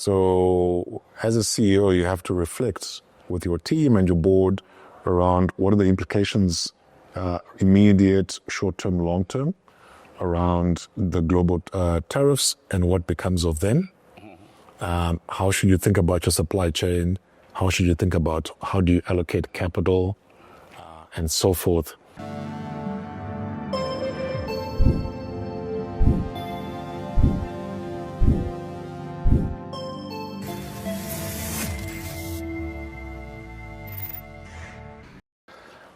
So as a CEO, you have to reflect with your team and your board around what are the implications, immediate, short-term, long-term, around the global tariffs and what becomes of them. How should you think about your supply chain? How should you think about how do you allocate capital and so forth?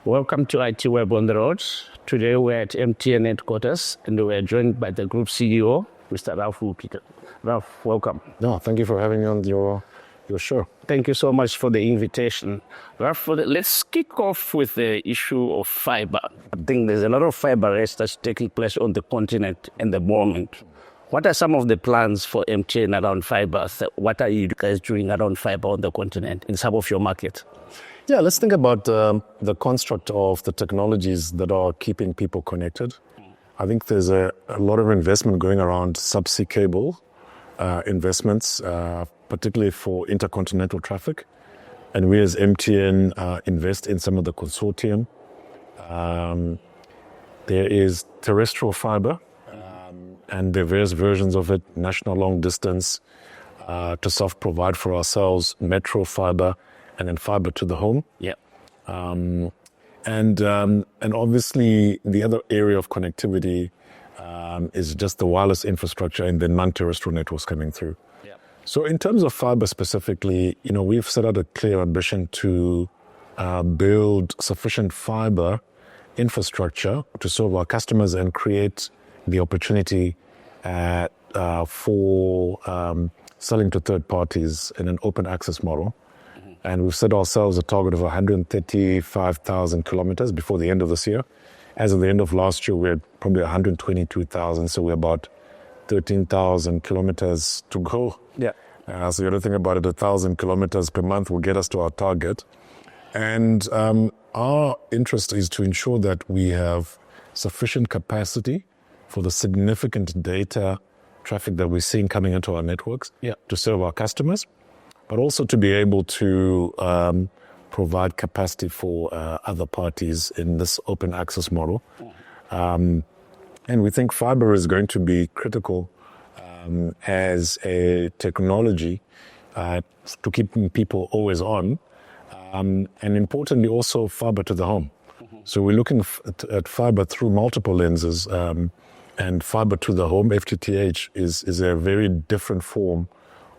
Welcome to ITWeb on the road. Today we're at MTN headquarters and we're joined by the Group CEO, Mr. Mupita. Ralph, welcome. No, thank you for having me on your show. Thank you so much for the invitation. Ralph, let's kick off with the issue of fiber. I think there's a lot of fiber race that's taking place on the continent at the moment. What are some of the plans for MTN around fiber? What are you guys doing around fiber on the continent in some of your markets? Yeah, let's think about the construct of the technologies that are keeping people connected. I think there's a lot of investment going around subsea cable investments, particularly for intercontinental traffic. And we as MTN invest in some of the consortium. There is terrestrial fiber, and there are various versions of it, national long distance, to self-provide for ourselves, metro fiber, and then fiber to the home. Yeah. And obviously the other area of connectivity is just the wireless infrastructure and the non-terrestrial networks coming through. Yeah. So in terms of fiber specifically, we've set out a clear ambition to build sufficient fiber infrastructure to serve our customers and create the opportunity for selling to third parties in an open access model. And we've set ourselves a target of 135,000 kilometers before the end of this year. As of the end of last year, we're probably 122,000, so we're about 13,000 kilometers to go. Yeah. So you have to think about it, 1,000 kilometers per month will get us to our target. And our interest is to ensure that we have sufficient capacity for the significant data traffic that we're seeing coming into our networks to serve our customers, but also to be able to provide capacity for other parties in this open access model. And we think fiber is going to be critical as a technology to keeping people always on, and importantly also fiber to the home. So we're looking at fiber through multiple lenses, and fiber to the home, FTTH, is a very different form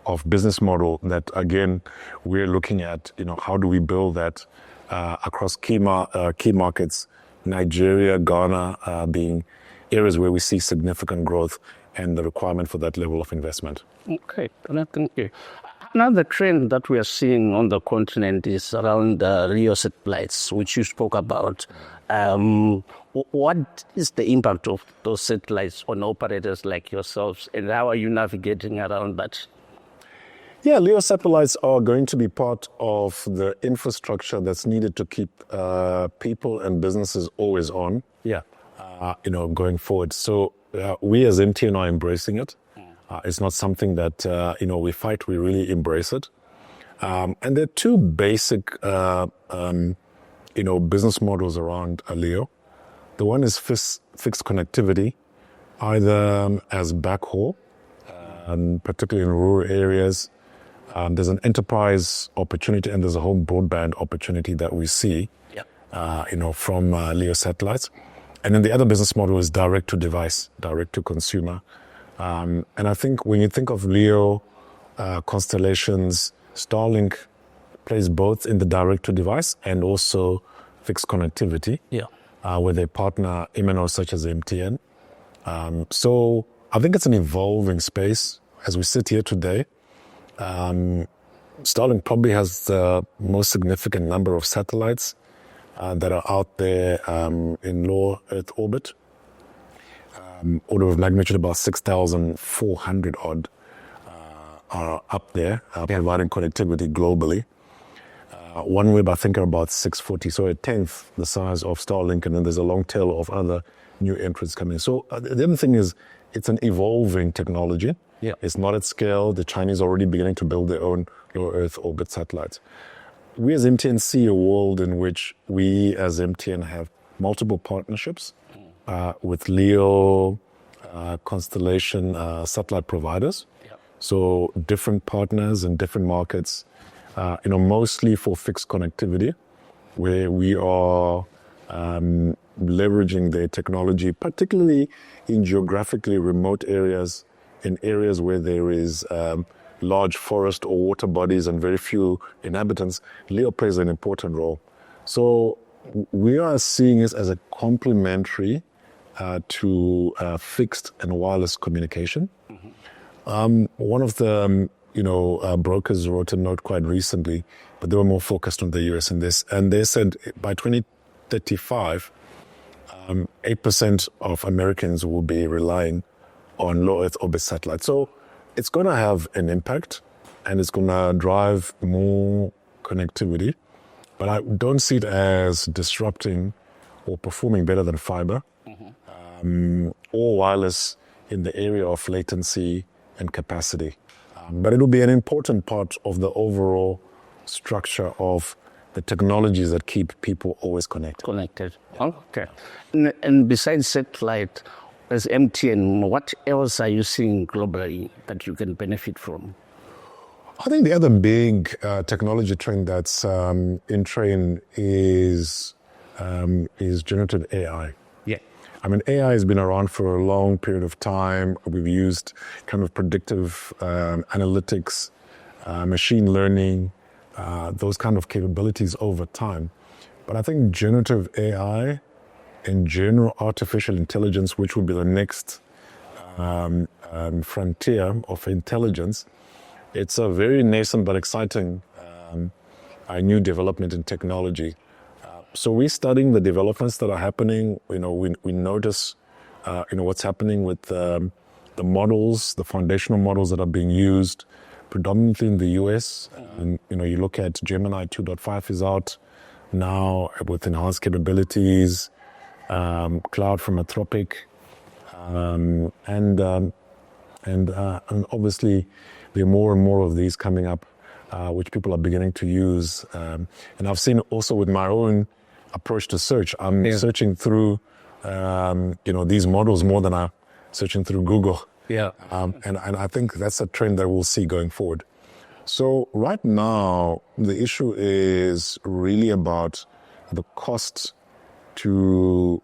of business model that, again, we're looking at, how do we build that across key markets, Nigeria, Ghana, being areas where we see significant growth and the requirement for that level of investment. Okay, thank you. Another trend that we are seeing on the continent is around LEO satellites, which you spoke about. What is the impact of those satellites on operators like yourselves, and how are you navigating around that? Yeah, LEO satellites are going to be part of the infrastructure that's needed to keep people and businesses always on. Yeah. Going forward. So we as MTN are embracing it. It's not something that we fight. We really embrace it. And there are two basic business models around LEO. The one is fixed connectivity, either as backhaul, particularly in rural areas. There's an enterprise opportunity and there's a home broadband opportunity that we see, from LEO satellites. And then the other business model is direct to device, direct to consumer. And I think when you think of LEO constellations, Starlink plays both in the direct to device and also fixed connectivity, where they partner MNOs such as MTN. So I think it's an evolving space as we sit here today. Starlink probably has the most significant number of satellites that are out there in low Earth orbit. Order of magnitude about 6,400 odd are up there, providing connectivity globally. OneWeb, I think, are about 640, so a tenth the size of Starlink, and then there's a long tail of other new entrants coming. So the other thing is, it's an evolving technology. Yeah. It's not at scale. The Chinese are already beginning to build their own low Earth orbit satellites. We as MTN see a world in which we as MTN have multiple partnerships with LEO, constellation satellite providers. Yeah. So different partners in different markets, mostly for fixed connectivity, where we are leveraging their technology, particularly in geographically remote areas, in areas where there is large forest or water bodies and very few inhabitants. LEO plays an important role. So we are seeing this as a complementary to fixed and wireless communication. One of the brokers wrote a note quite recently, but they were more focused on the US in this, and they said by 2035, 8% of Americans will be relying on low Earth orbit satellites. So it's going to have an impact, and it's going to drive more connectivity. But I don't see it as disrupting or performing better than fiber or wireless in the area of latency and capacity. But it'll be an important part of the overall structure of the technologies that keep people always connected. Okay. And besides satellite, as MTN, what else are you seeing globally that you can benefit from? I think the other big technology trend that's in train is generative AI. Yeah. I mean, AI has been around for a long period of time. We've used kind of predictive analytics, machine learning, those kind of capabilities over time. But I think generative AI and general artificial intelligence, which will be the next frontier of intelligence, it's a very nascent but exciting new development in technology. So we're studying the developments that are happening. We notice what's happening with the models, the foundational models that are being used predominantly in the US. And you look at Gemini 2.5 is out now with enhanced capabilities, cloud from Anthropic, and obviously there are more and more of these coming up, which people are beginning to use. And I've seen also with my own approach to search, I'm searching through these models more than I'm searching through Google. Yeah. And I think that's a trend that we'll see going forward. So right now, the issue is really about the cost to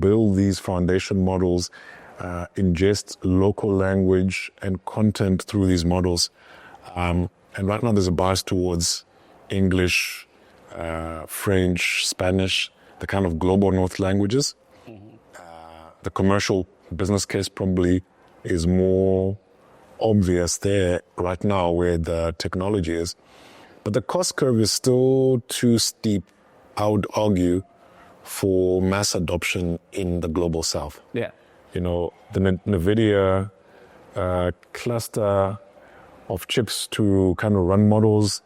build these foundation models, ingest local language and content through these models. And right now there's a bias towards English, French, Spanish, the kind of global north languages. The commercial business case probably is more obvious there right now where the technology is. But the cost curve is still too steep, I would argue, for mass adoption in the global south. Yeah. The NVIDIA cluster of chips to kind of run models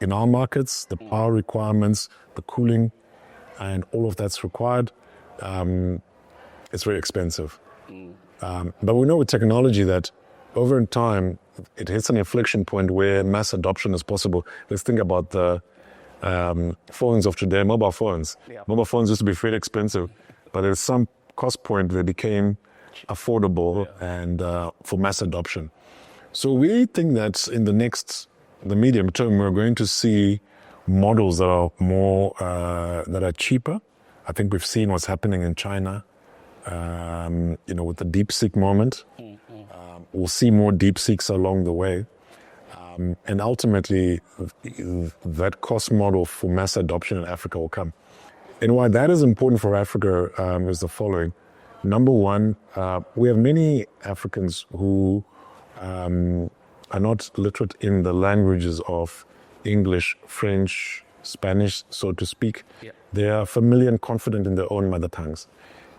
in our markets, the power requirements, the cooling, and all of that's required. It's very expensive. But we know with technology that over in time, it hits an inflection point where mass adoption is possible. Let's think about the phones of today, mobile phones. Yeah. Mobile phones used to be fairly expensive, but at some cost point, they became affordable and for mass adoption. So we think that in the medium term, we're going to see models that are more, that are cheaper. I think we've seen what's happening in China, with the DeepSeek moment. We'll see more DeepSeeks along the way. And ultimately, that cost model for mass adoption in Africa will come. And why that is important for Africa is the following. Number one, we have many Africans who are not literate in the languages of English, French, Spanish, so to speak. Yeah. They are familiar and confident in their own mother tongues.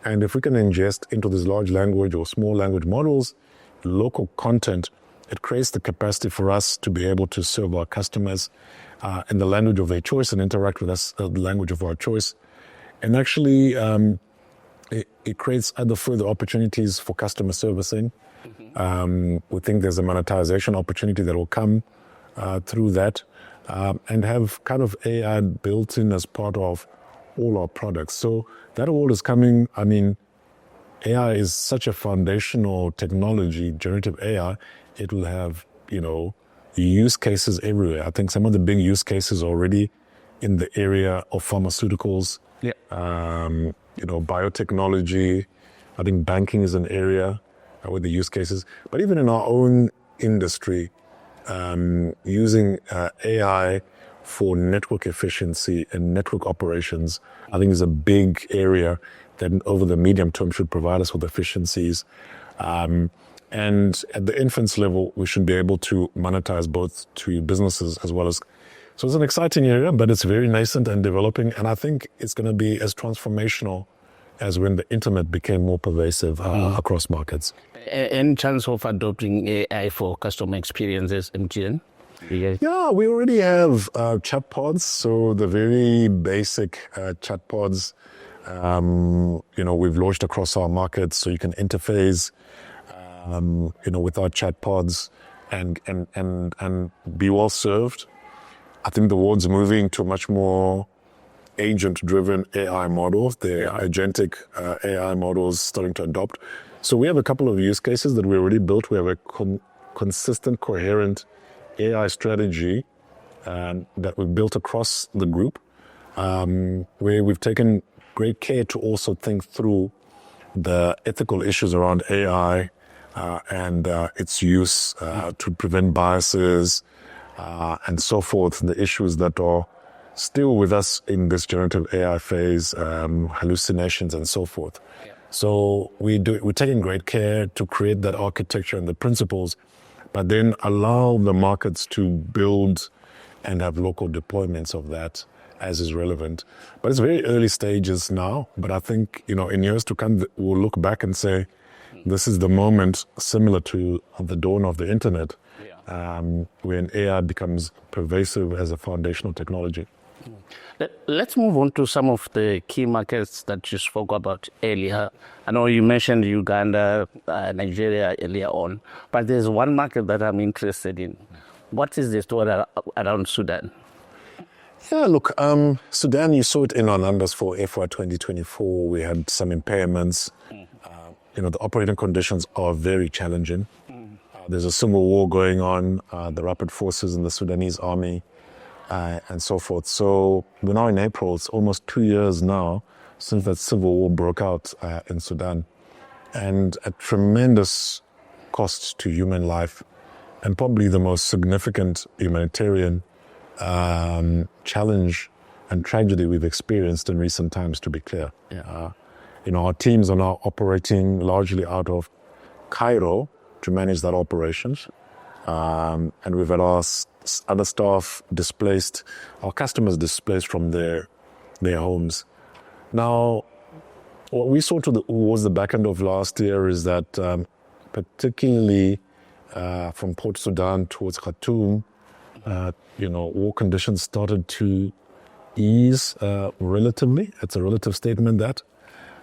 And if we can ingest into these large language or small language models local content, it creates the capacity for us to be able to serve our customers in the language of their choice and interact with us the language of our choice. And actually, it creates other further opportunities for customer servicing We think there's a monetization opportunity that will come through that, and have kind of AI built in as part of all our products. So that all is coming. I mean, AI is such a foundational technology, generative AI. It will have, use cases everywhere. I think some of the big use cases already in the area of pharmaceuticals, biotechnology. I think banking is an area with the use cases. But even in our own industry, using AI for network efficiency and network operations, I think is a big area that over the medium term should provide us with efficiencies. And at the infants level, we should be able to monetize both to businesses as well as. So it's an exciting area, but it's very nascent and developing. And I think it's going to be as transformational as when the internet became more pervasive across markets. Any chance of adopting AI for customer experiences, MTN? Yeah, we already have chatbots. So the very basic chatbots, we've launched across our markets. So you can interface, with our chatbots and be well served. I think the world's moving to a much more agent-driven AI models. The agentic AI models starting to adopt. So we have a couple of use cases that we already built. We have a consistent, coherent AI strategy that we've built across the group, where we've taken great care to also think through the ethical issues around AI and its use to prevent biases and so forth, the issues that are still with us in this generative AI phase, hallucinations and so forth. Yeah. So we're taking great care to create that architecture and the principles, but then allow the markets to build and have local deployments of that as is relevant. But it's very early stages now, but I think, in years to come, we'll look back and say, this is the moment similar to the dawn of the internet, when AI becomes pervasive as a foundational technology. Let's move on to some of the key markets that you spoke about earlier. I know you mentioned Uganda, Nigeria earlier on, but there's one market that I'm interested in. What is the story around Sudan? Yeah, look, Sudan, you saw it in our numbers for FY 2024. We had some impairments. The operating conditions are very challenging. There's a civil war going on, the rapid forces in the Sudanese army, and so forth. So we're now in April. It's almost 2 years now since that civil war broke out in Sudan, and at tremendous cost to human life, and probably the most significant humanitarian challenge and tragedy we've experienced in recent times, to be clear. Yeah. Our teams are now operating largely out of Cairo to manage that operations. And we've had our other staff displaced, our customers displaced from their homes. Now, what we saw towards the back end of last year is that particularly from Port Sudan towards Khartoum, war conditions started to ease relatively. It's a relative statement that.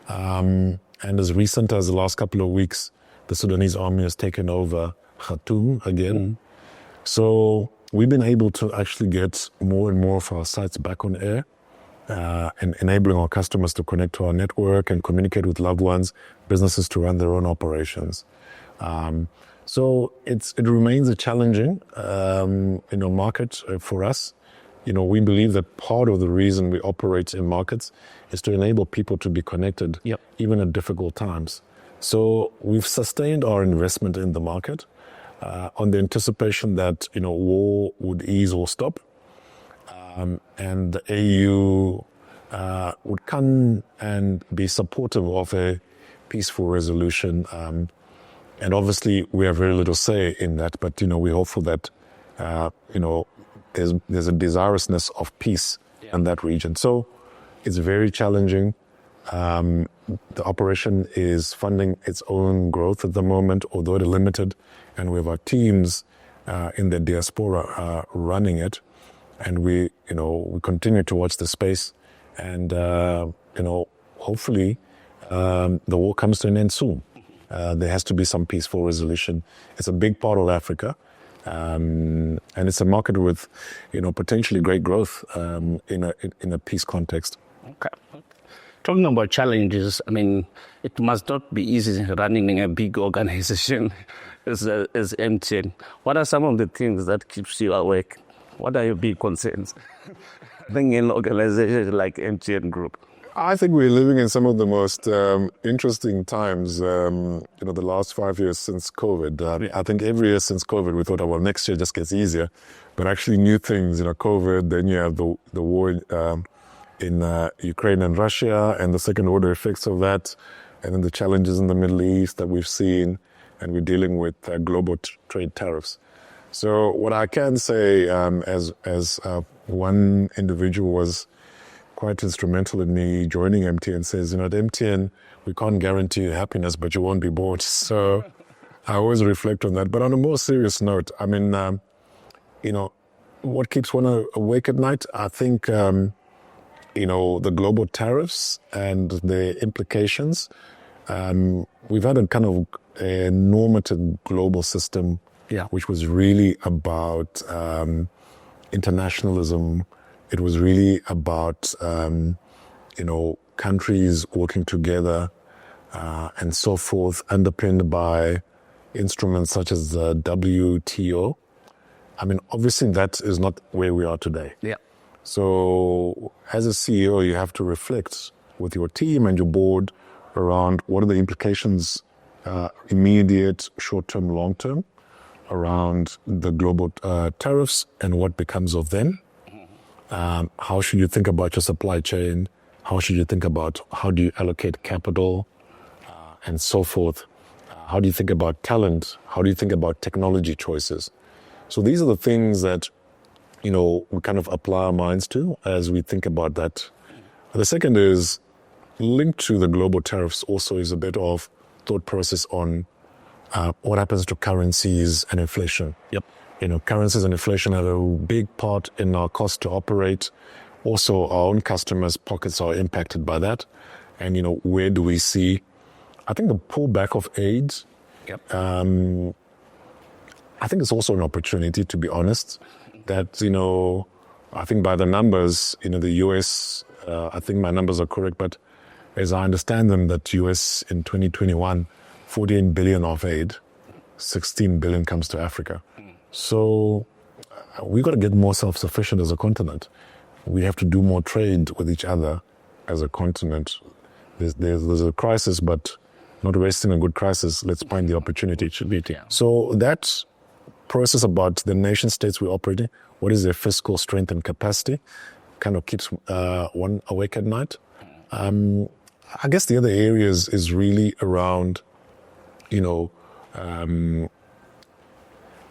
And as recent as the last couple of weeks, the Sudanese army has taken over Khartoum again. So we've been able to actually get more and more of our sites back on air and enabling our customers to connect to our network and communicate with loved ones, businesses to run their own operations. So it remains a challenging market for us. We believe that part of the reason we operate in markets is to enable people to be connected, even at difficult times. So we've sustained our investment in the market on the anticipation that war would ease or stop, and the AU would come and be supportive of a peaceful resolution. And obviously, we have very little say in that, but we're hopeful that there's a desirousness of peace in that region. So it's very challenging. The operation is funding its own growth at the moment, although it's limited, and we have our teams in the diaspora running it, and we continue to watch the space, and hopefully the war comes to an end soon, There has to be some peaceful resolution. It's a big part of Africa. And it's a market with, potentially great growth in a peace context. Okay. Talking about challenges, I mean, it must not be easy running a big organization as MTN. What are some of the things that keeps you awake? What are your big concerns? Being in an organization like MTN Group. I think we're living in some of the most interesting times, the last 5 years since COVID. I think every year since COVID, we thought, oh, well, next year just gets easier. But actually new things, COVID, then you have the war in Ukraine and Russia and the second order effects of that, and then the challenges in the Middle East that we've seen, and we're dealing with global trade tariffs. So what I can say as one individual was quite instrumental in me joining MTN says, at MTN, we can't guarantee you happiness, but you won't be bored. So I always reflect on that. But on a more serious note, I mean, what keeps one awake at night? I think, the global tariffs and the implications. We've had a kind of a normative global system, which was really about internationalism. It was really about, countries working together and so forth, underpinned by instruments such as the WTO. I mean, obviously that is not where we are today. Yeah. So as a CEO, you have to reflect with your team and your board around what are the implications, immediate, short-term, long-term, around the global tariffs and what becomes of them. How should you think about your supply chain? How should you think about how do you allocate capital and so forth? How do you think about talent? How do you think about technology choices? So these are the things that, we kind of apply our minds to as we think about that. The second is linked to the global tariffs also is a bit of thought process on what happens to currencies and inflation. Yep. Currencies and inflation have a big part in our cost to operate. Also, our own customers' pockets are impacted by that. And, where do we see, I think the pullback of aid, Yep. I think it's also an opportunity, to be honest, that, I think by the numbers, the US, I think my numbers are correct, but as I understand them, that US in 2021, 14 billion of aid, 16 billion comes to Africa. So we've got to get more self-sufficient as a continent. We have to do more trade with each other as a continent. There's a crisis, but not wasting a good crisis. Let's find the opportunity. Yeah. So that process about the nation states we operate in, what is their fiscal strength and capacity, kind of keeps one awake at night. I guess the other areas is really around,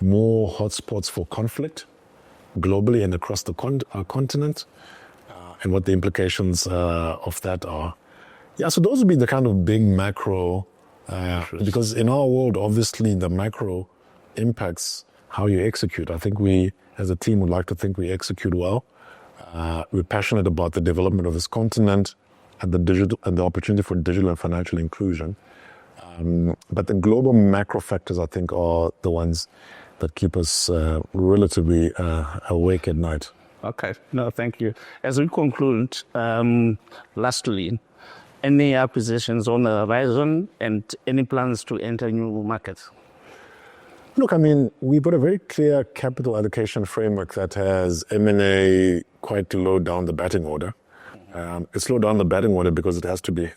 more hotspots for conflict globally and across the continent, and what the implications of that are. Yeah, so those would be the kind of big macro, because in our world, obviously, the macro impacts how you execute. I think we, as a team, would like to think we execute well. We're passionate about the development of this continent and the opportunity for digital and financial inclusion. But the global macro factors, I think, are the ones that keep us relatively awake at night. Okay. No, thank you. As we conclude, lastly, any acquisitions on the horizon and any plans to enter new markets? Look, I mean, we've got a very clear capital allocation framework that has M&A quite low down the batting order. It's low down the batting order because it has to be,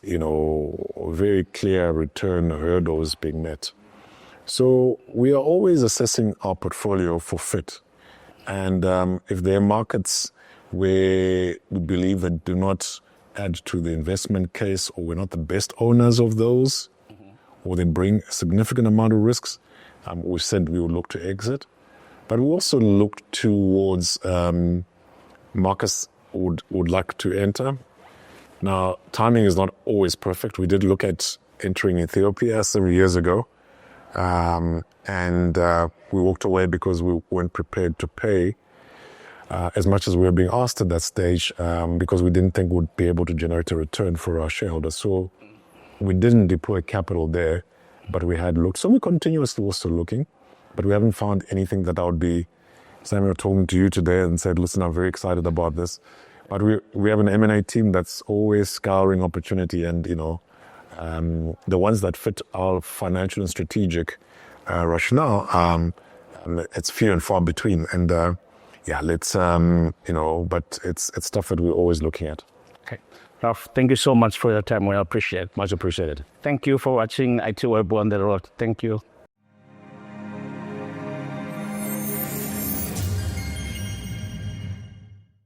very clear return hurdles being met. So we are always assessing our portfolio for fit. And if there are markets where we believe that do not add to the investment case, or we're not the best owners of those, or they bring a significant amount of risks, we said we would look to exit. But we also look towards markets would like to enter. Now, timing is not always perfect. We did look at entering Ethiopia several years ago, and we walked away because we weren't prepared to pay as much as we were being asked at that stage, because we didn't think we'd be able to generate a return for our shareholders. So we didn't deploy capital there, but we had looked. So we're continuously also looking, but we haven't found anything that I would be, Samuel, talking to you today and said, listen, I'm very excited about this. But we have an M&A team that's always scouring opportunity, and, the ones that fit our financial and strategic rationale, it's few and far between. And let's, but it's stuff that we're always looking at. Okay. Ralph, thank you so much for your time. We appreciate it. Much appreciated. Thank you for watching ITWeb on the road. Thank you.